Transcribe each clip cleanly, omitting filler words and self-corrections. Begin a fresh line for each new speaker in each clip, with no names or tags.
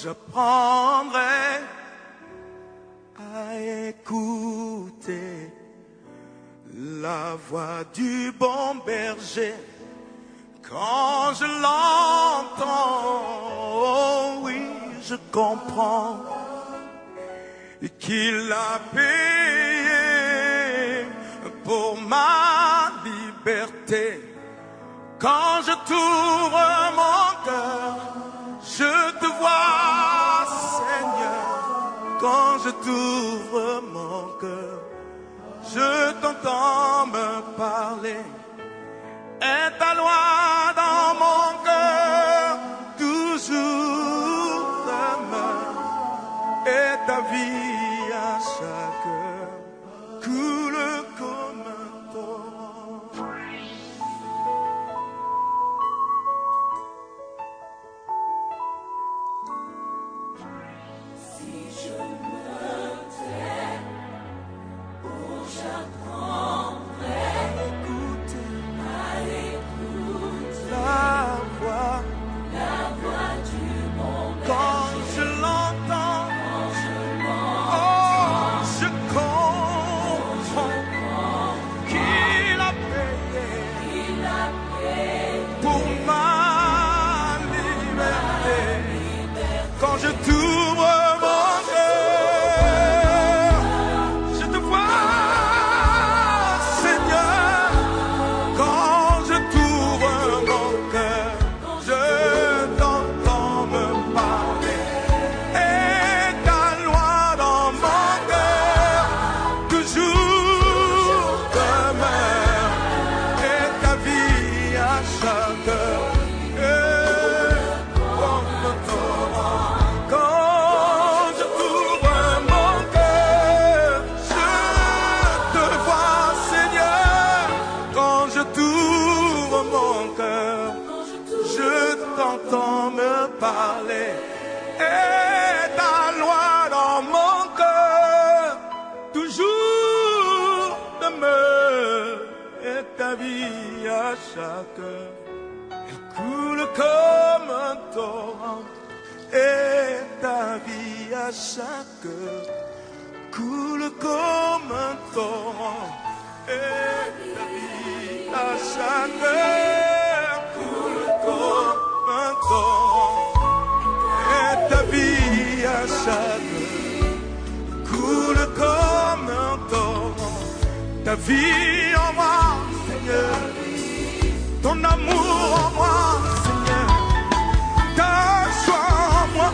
j'apprendrai à écouter la voix du bon berger. Quand je l'entends, oui, je comprends qu'il a payé pour ma liberté. Quand je t'ouvre mon cœur, je te vois, Seigneur. Quand je t'ouvre mon cœur, je t'entends me parler. Et ta loi dans mon cœur toujours demeure. Et ta vie à chaque heure coule comme un torrent.
Si je me tais, pour j'apprendrai à écouter la voix du bon berger.
Quand je l'entends, je comprends qu'il a payé pour ma liberté. Quand je t'ouvre mon cœur, je te vois, Seigneur. Quand je t'ouvre mon cœur, je t'entends me parler. Et ta loi dans mon cœur toujours demeure. Et ta vie à chaque heure comme un torrent. Quand je t'ouvre mon cœur, je te vois, Seigneur. Quand je t'ouvre mon cœur, je t'entends me parler. Et ta loi dans mon cœur toujours demeure. Et ta vie à chaque heure, elle coule comme un torrent. Et ta vie à chaque heure coule comme un torrent. Et ta vie à chaque heure coule comme un torrent. Et ta vie à chaque heure coule comme un torrent. Ta vie en moi, Seigneur. Ton amour en moi, Seigneur. Ta joie en moi,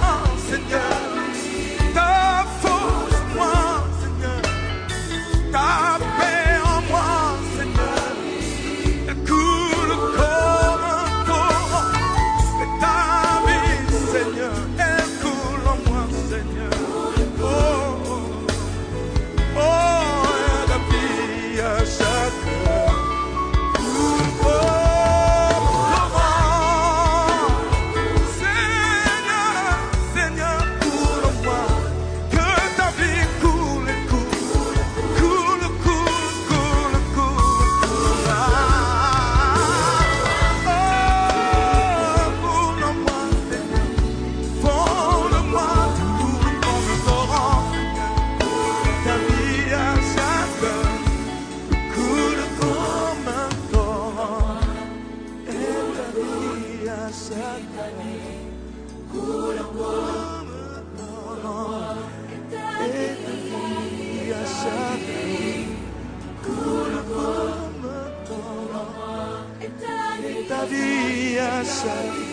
Seigneur. Ta force en moi, Seigneur. Ta paix en moi, Seigneur. Elle coule comme un torrent. Et ta vie, Seigneur, elle coule en moi, Seigneur. Oh, oh, oh, et la vie à chaque heure. Ta vie à chaque